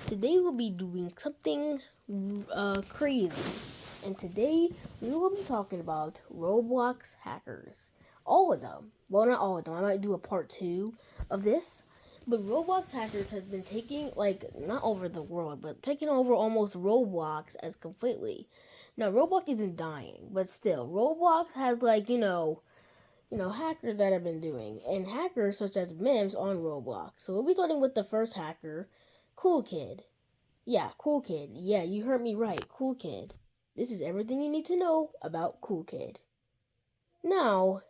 Today we'll be doing something crazy. And today we will be talking about Roblox hackers. All of them. Well, not all of them. I might do a part 2 of this. But Roblox hackers has been taking, not over the world, but taking over almost Roblox as completely. Now, Roblox isn't dying, but still, Roblox has, hackers that have been doing, and hackers such as memes on Roblox. So we'll be starting with the first hacker, Cool Kid. Yeah, Cool Kid. Yeah, you heard me right, Cool Kid. This is everything you need to know about Cool Kid. Now,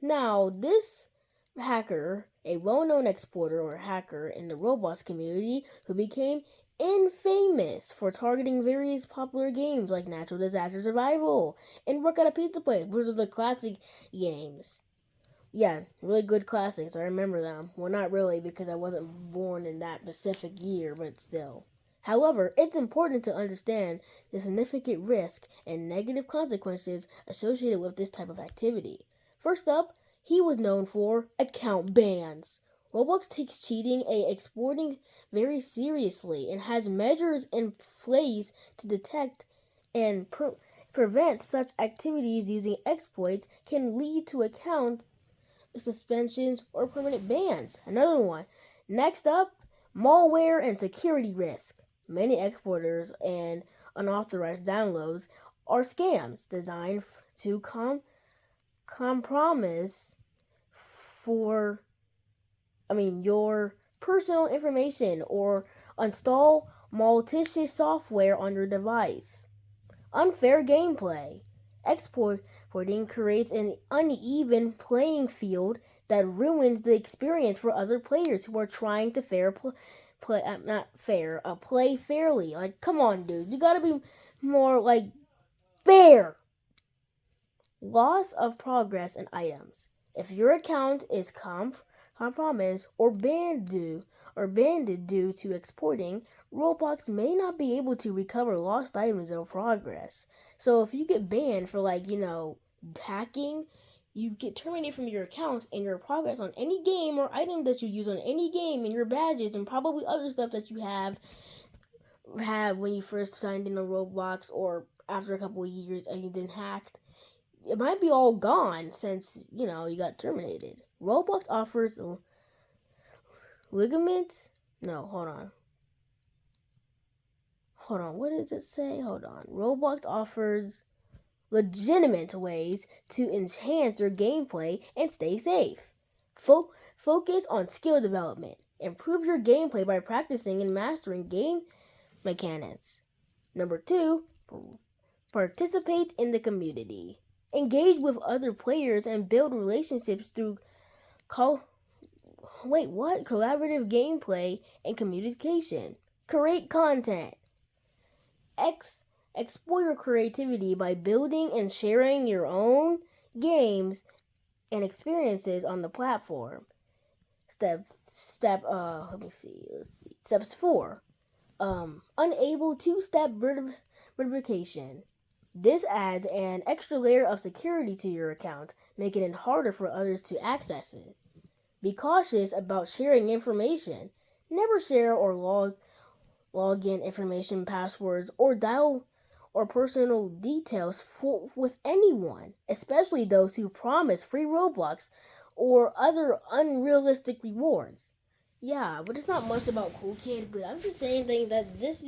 this hacker, a well-known exporter or hacker in the Roblox community who became infamous for targeting various popular games like Natural Disaster Survival and Work at a Pizza Place, which are the classic games. Yeah, really good classics. I remember them. Well, not really because I wasn't born in that specific year, but still. However, it's important to understand the significant risk and negative consequences associated with this type of activity. First up, he was known for account bans. Roblox takes cheating and exporting very seriously and has measures in place to detect and prevent such activities. Using exploits can lead to account suspensions, or permanent bans. Another one. Next up, malware and security risk. Many exporters and unauthorized downloads are scams designed to compromise your personal information or install malicious software on your device. Unfair gameplay. Exporting creates an uneven playing field that ruins the experience for other players who are trying to play fairly. Like, come on, dude, you gotta be more fair. Loss of progress and items. If your account is compromised or banned due to exporting, Roblox may not be able to recover lost items or progress. So if you get banned for hacking, you get terminated from your account and your progress on any game or item that you use on any game and your badges and probably other stuff that you have when you first signed in on Roblox or after a couple of years and you been hacked. It might be all gone since you got terminated. Roblox offers ligaments. No, hold on. What does it say? Hold on. Roblox offers legitimate ways to enhance your gameplay and stay safe. Focus on skill development. Improve your gameplay by practicing and mastering game mechanics. Number 2, participate in the community. Engage with other players and build relationships through collaborative gameplay and communication. Create content. Explore your creativity by building and sharing your own games and experiences on the platform. Steps 4. Unable two-step verification. This adds an extra layer of security to your account, making it harder for others to access it. Be cautious about sharing information. Never share or log in information, passwords, or dial or personal details with anyone, especially those who promise free Roblox or other unrealistic rewards. Yeah, but it's not much about Cool Kid, but I'm just saying things that this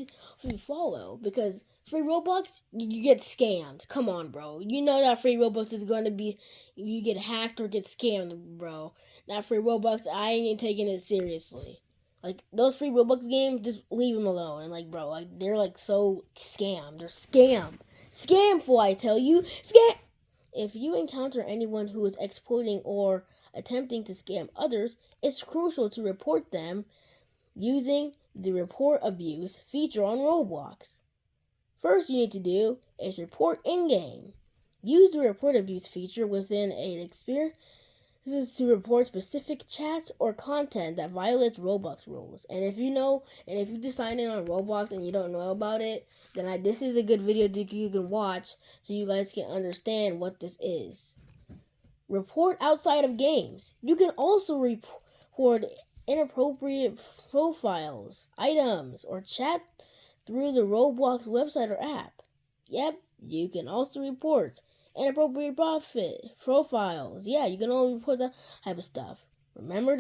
we follow because free Roblox, you get scammed. Come on, bro. You know that free Roblox is going to be, you get hacked or get scammed, bro. That free Roblox, I ain't taking it seriously. Those free Roblox games, just leave them alone. And bro, they're so scam. They're scam. Scamful, I tell you. Scam. If you encounter anyone who is exploiting or attempting to scam others, it's crucial to report them using the report abuse feature on Roblox. First you need to do is report in-game. Use the report abuse feature within an experience. This is to report specific chats or content that violates Roblox rules. And if you just sign in on Roblox and you don't know about it, then this is a good video you can watch so you guys can understand what this is. Report outside of games. You can also report inappropriate profiles, items, or chat through the Roblox website or app. Yep, you can also report inappropriate profiles. Yeah, you can only report that type of stuff. Remember,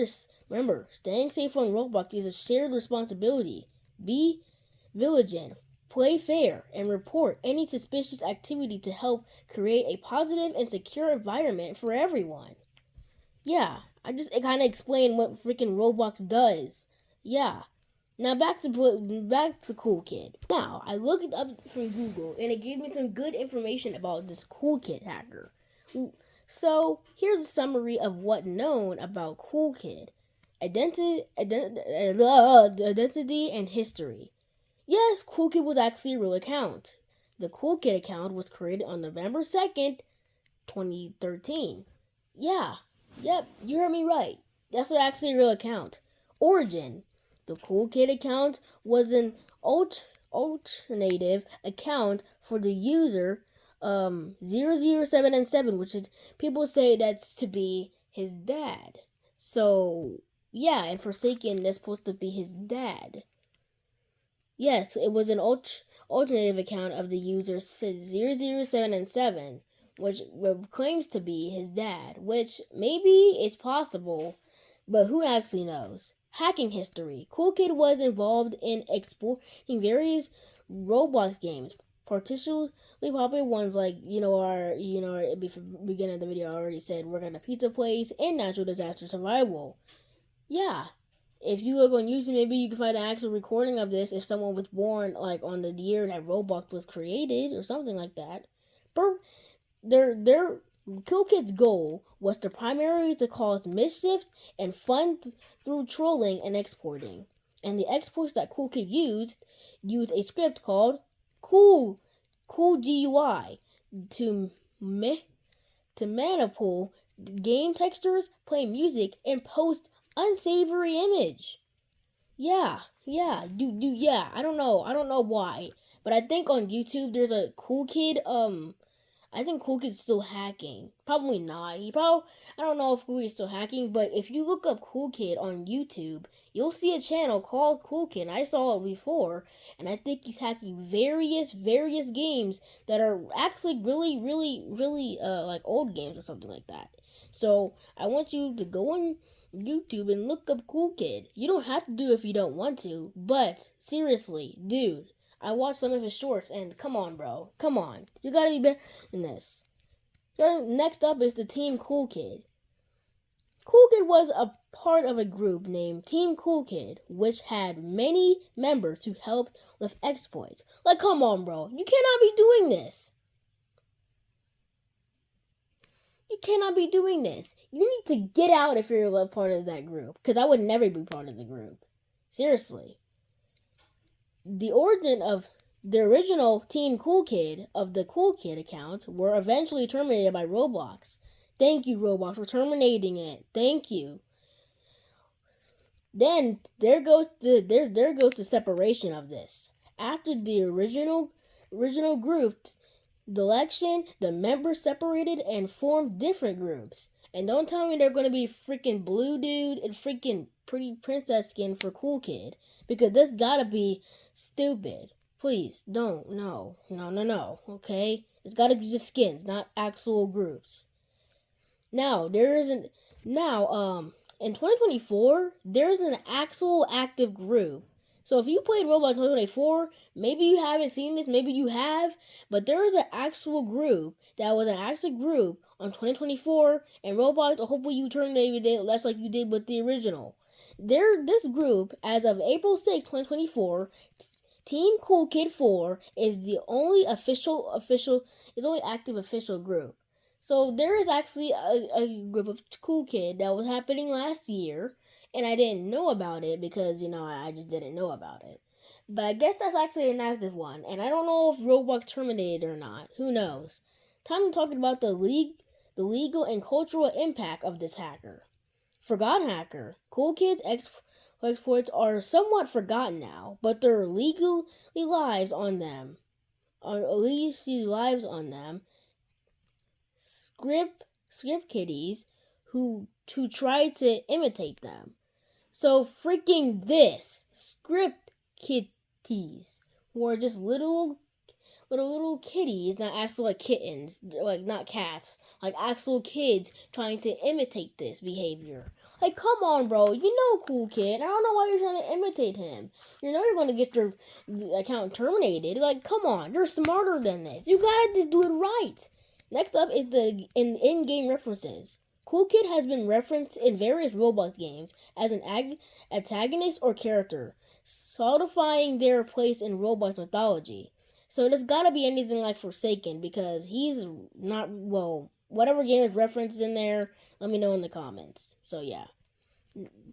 staying safe on Roblox is a shared responsibility. Be vigilant, play fair, and report any suspicious activity to help create a positive and secure environment for everyone. Yeah, I just kind of explained what freaking Roblox does. Yeah. Now back to Cool Kid. Now I looked it up from Google and it gave me some good information about this Cool Kid hacker. So here's a summary of what known about Cool Kid: identity and history. Yes, Cool Kid was actually a real account. The Cool Kid account was created on November 2nd, 2013. Yeah, yep, you heard me right. That's actually a real account. Origin: the Cool Kid account was an alternative account for the user 007 and 7, which is people say that's to be his dad. So, yeah, and Forsaken, that's supposed to be his dad. Yes, it was an alternative account of the user 007 and 7, which claims to be his dad, which maybe is possible, but who actually knows? Hacking history. Cool Kid was involved in exploiting various Roblox games, particularly popular ones like beginning of the video I already said work at a pizza place and natural disaster survival. Yeah, if you look on YouTube, maybe you can find an actual recording of this if someone was born like on the year that Roblox was created or something like that. But their Cool Kid's goal was to primarily to cause mischief and fun through trolling and exporting. And the exploits that Cool Kid used a script called Cool GUI to manipulate game textures, play music, and post unsavory image. Yeah. I don't know why, but I think on YouTube there's a Cool Kid. I think Cool Kid's still hacking. Probably not. I don't know if Cool Kid's still hacking, but if you look up Cool Kid on YouTube, you'll see a channel called Cool Kid. I saw it before, and I think he's hacking various games that are actually really like old games or something like that. So I want you to go on YouTube and look up Cool Kid. You don't have to do it if you don't want to, but seriously, dude, I watched some of his shorts and come on, bro. Come on. You gotta be better than this. So next up is the Team Cool Kid. Cool Kid was a part of a group named Team Cool Kid, which had many members who helped with exploits. Like, come on, bro. You cannot be doing this. You cannot be doing this. You need to get out if you're a part of that group. Because I would never be part of the group. Seriously. The origin of the original Team Cool Kid of the Cool Kid account were eventually terminated by Roblox. Thank you, Roblox, for terminating it. Thank you. Then there goes the separation of this. After the original group election, the members separated and formed different groups. And don't tell me they're gonna be freaking Blue Dude and freaking Pretty Princess Skin for Cool Kid, because this gotta be stupid. Please don't. No. Okay, it's gotta be just skins, not actual groups. Now in 2024 there's an actual active group. So if you played Roblox 2024, maybe you haven't seen this, maybe you have, but there is an actual group that was an active group on 2024, and Roblox, hopefully you terminated it, that's like you did with the original. This group, as of April 6, 2024, Team Cool Kid 4 is the only only active official group. So there is actually a group of Cool Kid that was happening last year, and I didn't know about it because, I just didn't know about it. But I guess that's actually an active one, and I don't know if Roblox terminated or not. Who knows? Time to talk about the legal and cultural impact of this hacker. Forgotten hacker. Cool Kid's exploits are somewhat forgotten now, but there are legally lives on them. Script kiddies who try to imitate them. So freaking this script kitties were just little kitties, not actual like kittens, like not cats, like actual kids trying to imitate this behavior. Like, come on, bro. You know, Cool Kid. I don't know why you're trying to imitate him. You know you're gonna get your account terminated. Like, come on. You're smarter than this. You gotta just do it right. Next up is the in-game references. Cool Kid has been referenced in various Roblox games as an antagonist or character, solidifying their place in Roblox mythology. So there's gotta be anything like Forsaken because he's not, well, whatever game is referenced in there, let me know in the comments. So yeah.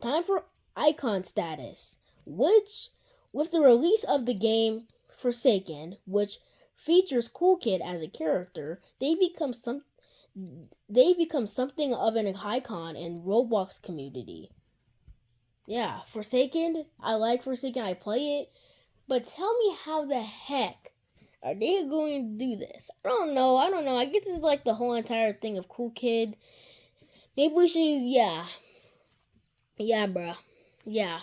Time for icon status. Which with the release of the game Forsaken, which features Cool Kid as a character, they become something of an icon in Roblox community. Yeah, Forsaken, I like Forsaken, I play it, but tell me how the heck are they going to do this? I don't know. I guess it's like the whole entire thing of Cool Kid. Maybe we should, yeah. Yeah, bruh. Yeah.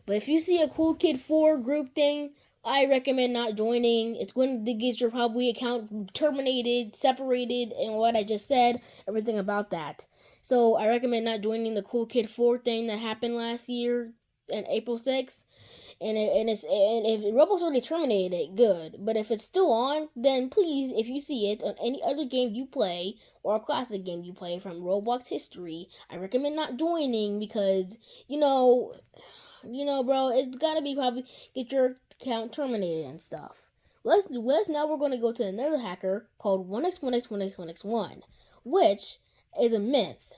But if you see a Cool Kid 4 group thing, I recommend not joining. It's going to get your probably account terminated, separated, and what I just said, everything about that. So I recommend not joining the Cool Kid 4 thing that happened last year on April 6th. And if Roblox already terminated it, good. But if it's still on, then please, if you see it on any other game you play or a classic game you play from Roblox history, I recommend not joining because bro, it's gotta be probably get your account terminated and stuff. Let's now we're gonna go to another hacker called 1x1x1x1x1, which is a myth,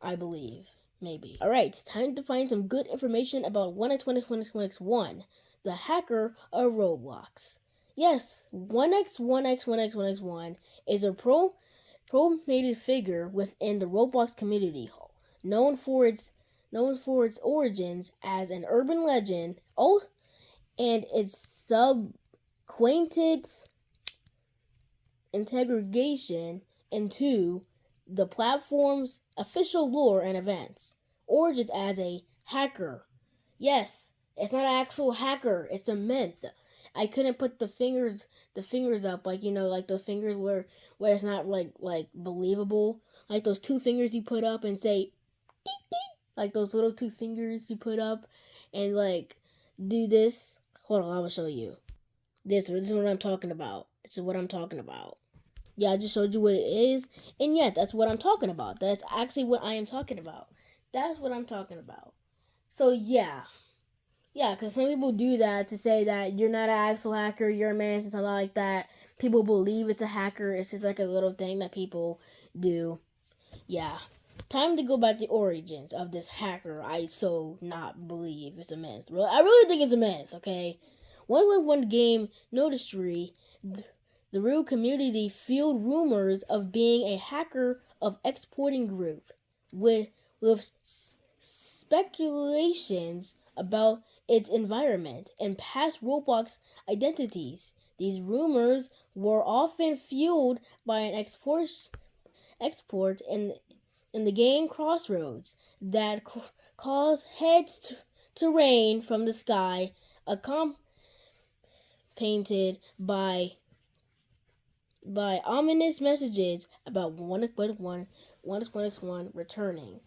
I believe. Maybe. Alright, time to find some good information about 1x1x1x1x1, the hacker of Roblox. Yes, 1x1x1x1x1 is a pro-mated figure within the Roblox community, known for its origins as an urban legend, and its subsequent integration into the platform's official lore and events. Origins as a hacker. Yes, it's not an actual hacker, it's a myth. I couldn't put the fingers up like like those fingers where it's not like believable. Like those two fingers you put up and say beep beep. Like those little two fingers you put up and like do this. Hold on, I will show you. This is what I'm talking about. This is what I'm talking about. Yeah, I just showed you what it is. And yeah, that's what I'm talking about. That's actually what I am talking about. That's what I'm talking about. So yeah. Yeah, because some people do that to say that you're not an actual hacker, you're a man, something like that. People believe it's a hacker. It's just like a little thing that people do. Yeah. Time to go back to the origins of this hacker I so not believe it's a myth. I really think it's a myth, okay? One game noticery, the real community fueled rumors of being a hacker of exporting group with speculations about its environment and past Roblox identities. These rumors were often fueled by an export in the game Crossroads that caused heads to rain from the sky, accompanied by ominous messages about 1x1 returning.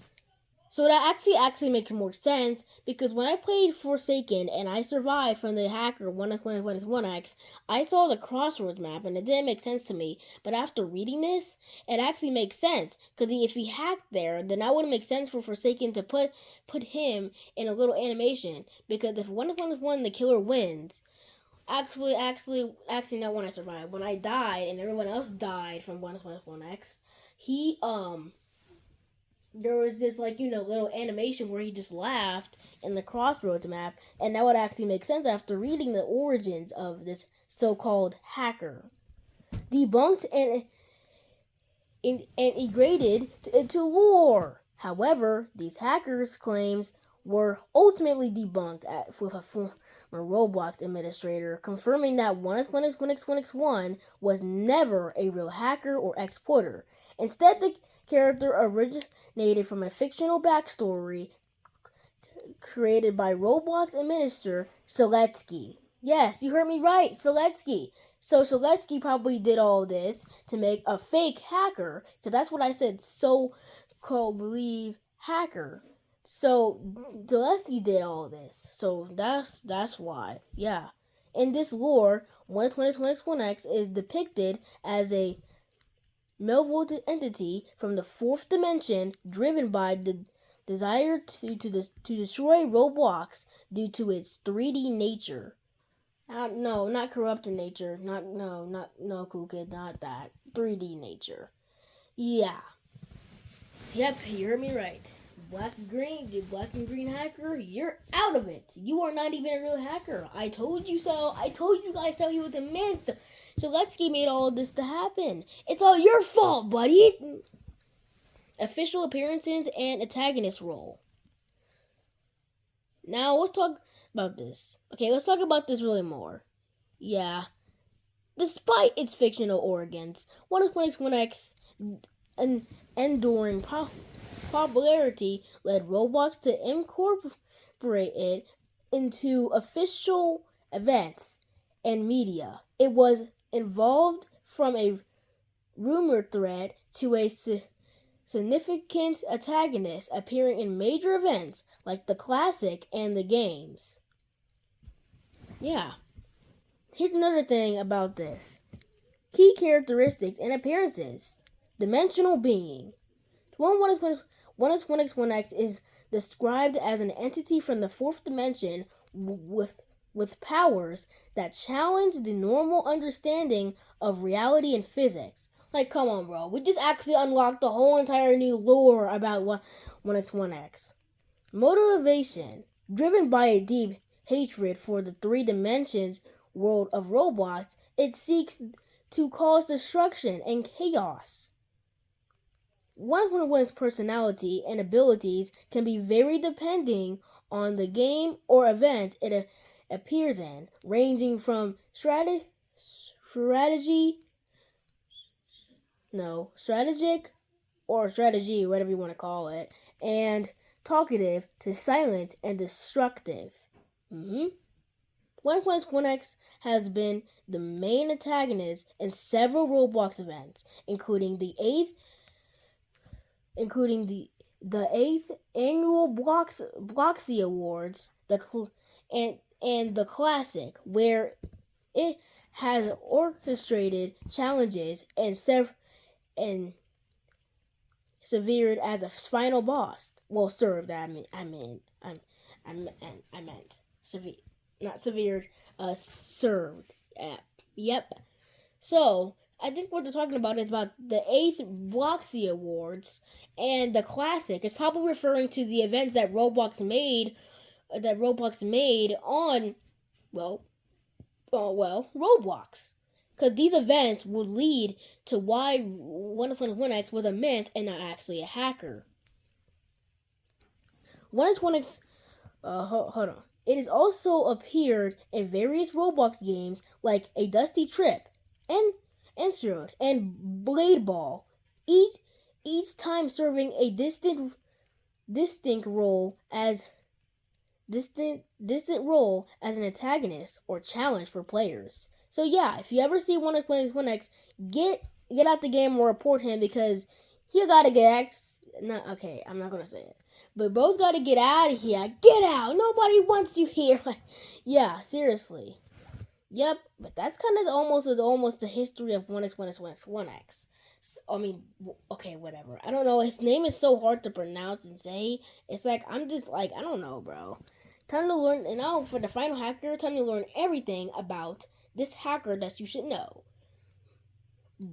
So that actually makes more sense because when I played Forsaken and I survived from the hacker 1x1x, I saw the Crossroads map and it didn't make sense to me. But after reading this, it actually makes sense because if he hacked there, then that wouldn't make sense for Forsaken to put him in a little animation because if 1x1 the killer wins. Actually, not when I survived. When I died and everyone else died from 1x1x, he there was this little animation where he just laughed in the Crossroads map, and that would actually make sense after reading the origins of this so-called hacker. Debunked and integrated into lore. However, these hackers' claims were ultimately debunked with a former Roblox administrator confirming that 1x1x1x1x1 was never a real hacker or exporter. Instead, the character originated from a fictional backstory created by Roblox administrator Seletsky. Yes, you heard me right, Seletsky. So Seletsky probably did all this to make a fake hacker. So that's what I said, so-called believe hacker. So Seletsky did all this. So that's why. Yeah. In this lore, 1x1x1x is depicted as a malevolent entity from the fourth dimension driven by the desire to destroy Roblox due to its 3D nature. No, not corrupted nature. No, cool kid, not that. 3D nature. Yeah. Yep, you heard me right. Black and green hacker, you're out of it. You are not even a real hacker. I told you so. I told you guys how he was a myth. So Letsky made all of this to happen. It's all your fault, buddy. Official appearances and antagonist role. Now let's talk about this. Okay, let's talk about this really more. Yeah. Despite its fictional origins, 1x1x and enduring popularity led Roblox to incorporate it into official events and media. It was evolved from a rumor thread to a significant antagonist appearing in major events like the Classic and the games. Yeah. Here's another thing about this. Key characteristics and appearances. Dimensional being. 1x1x is described as an entity from the fourth dimension with powers that challenge the normal understanding of reality and physics. Like, come on, bro. We just actually unlocked the whole entire new lore about 1x1x. Motivation. Driven by a deep hatred for the three dimensions world of Roblox, it seeks to cause destruction and chaos. 1x1x's personality and abilities can be varied depending on the game or event it appears in, ranging from strategic, or strategy, whatever you want to call it, and talkative to silent and destructive. 1x1x has been the main antagonist in several Roblox events, including the 8th annual Bloxy Awards, and the Classic, where it has orchestrated challenges and severed as a final boss. Well, served. I meant severe, not severed. Served. Yep. So I think what they're talking about is about the 8th Bloxy Awards and the Classic. It's probably referring to the events that Roblox made on, Roblox. Because these events would lead to why 1x1x was a myth and not actually a hacker. 1x1x, hold on. It has also appeared in various Roblox games like A Dusty Trip and Instrument and Blade Ball, each time serving a distinct role as role as an antagonist or challenge for players. So yeah, if you ever see 1x1x, get out the game or report him, because he gotta get okay, I'm not gonna say it. But bro's gotta get out of here. Get out! Nobody wants you here. Yeah, seriously. Yep, but that's kind of almost the history of 1x1x. I mean, okay, whatever. I don't know. His name is so hard to pronounce and say. It's like, I'm just like, I don't know, bro. Time to learn, and now for the final hacker, time to learn everything about this hacker that you should know.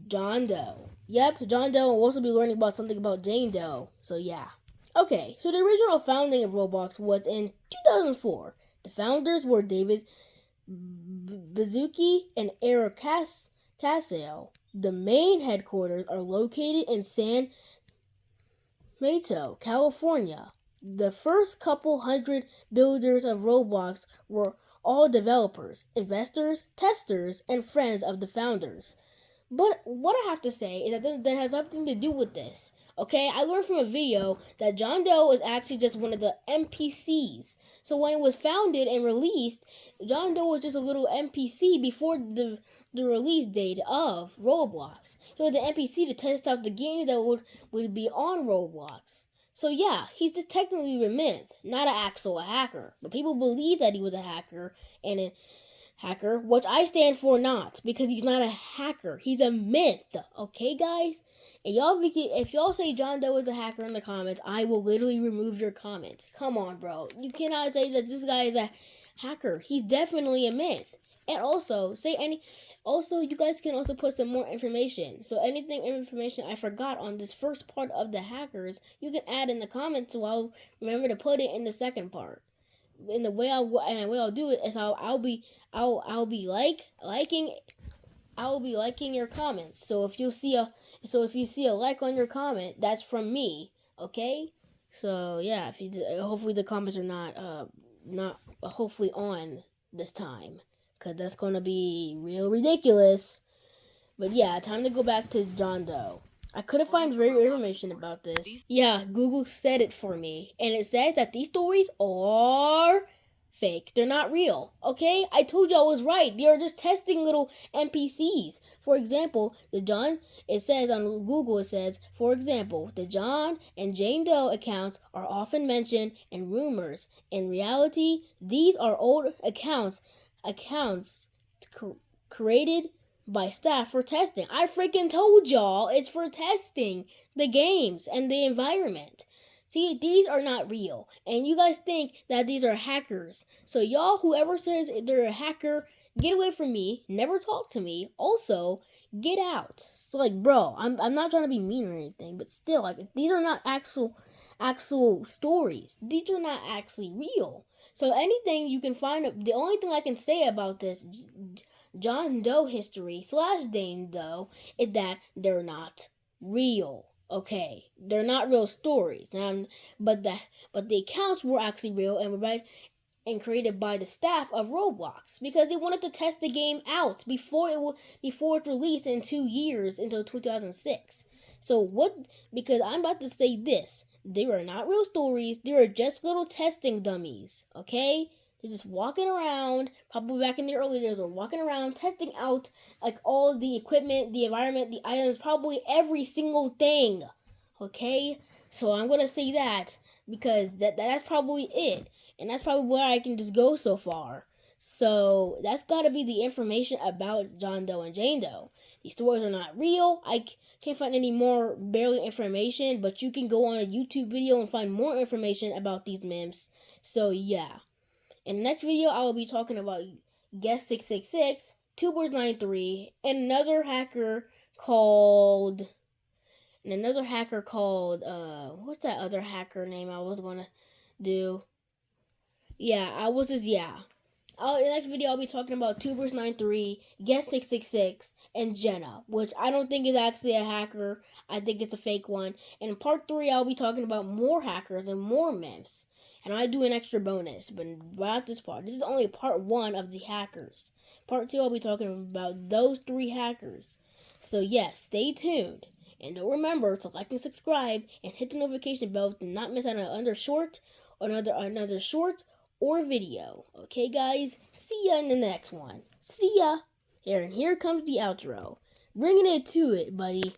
John Doe. Yep, John Doe will also be learning about something about Jane Doe. So yeah. Okay, so the original founding of Roblox was in 2004. The founders were David Baszucki and Eric Cassell. The main headquarters are located in San Mateo, California. The first couple hundred builders of Roblox were all developers, investors, testers, and friends of the founders. But what I have to say is that that has nothing to do with this. Okay, I learned from a video that John Doe is actually just one of the NPCs. So when it was founded and released, John Doe was just a little NPC before the release date of Roblox. He was an NPC to test out the game that would be on Roblox. So yeah, he's just technically a myth, not an actual hacker. But people believe that he was a hacker and hacker, which I stand for not, because he's not a hacker. He's a myth. Okay, guys? And if y'all say John Doe is a hacker in the comments, I will literally remove your comment. Come on, bro. You cannot say that this guy is a hacker. He's definitely a myth. And also, you guys can also put some more information. So information I forgot on this first part of the hackers, you can add in the comments, so I'll remember to put it in the second part. And the way I'll do it is I'll be liking your comments. So if you see a like on your comment, that's from me. Okay. So yeah, hopefully the comments are not hopefully on this time, because that's gonna be real ridiculous. But yeah, time to go back to John Doe. I couldn't find very information about this. Yeah, Google said it for me. And it says that these stories are fake. They're not real. Okay? I told you I was right. They are just testing little NPCs. For example, it says on Google, for example, the John and Jane Doe accounts are often mentioned in rumors. In reality, these are old accounts created by staff for testing. I freaking told y'all it's for testing the games and the environment. See, these are not real. And you guys think that these are hackers. So y'all, whoever says they're a hacker, get away from me. Never talk to me. Also, get out. So like, bro, I'm not trying to be mean or anything, but still, like, these are not actual stories. These are not actually real. So anything you can find, the only thing I can say about this John Doe history / Jane Doe is that they're not real. Okay, they're not real stories. But the accounts were actually real and created by the staff of Roblox, because they wanted to test the game out before its release in 2 years until 2006. Because I'm about to say this, they were not real stories. They were just little testing dummies. Okay. They're just walking around, probably back in the early days, or walking around testing out like all the equipment, the environment, the items, probably every single thing. Okay? So I'm gonna say that because that's probably it. And that's probably where I can just go so far. So that's gotta be the information about John Doe and Jane Doe. These stories are not real. I can't find any more barely information, but you can go on a YouTube video and find more information about these memes. So yeah. In the next video, I will be talking about Guest 666, Tubers93, and another hacker called, what's that other hacker name I was gonna do? Yeah, in the next video, I'll be talking about Tubers93, Guest 666, and Jenna, which I don't think is actually a hacker. I think it's a fake one. And in part 3, I'll be talking about more hackers and more memes. And I do an extra bonus, but not this part. This is only part 1 of the hackers. Part 2, I'll be talking about those 3 hackers. So yes, stay tuned. And don't remember to like and subscribe and hit the notification bell to not miss out on another short or video. Okay, guys? See ya in the next one. See ya. Here comes the outro. Bringing it to it, buddy.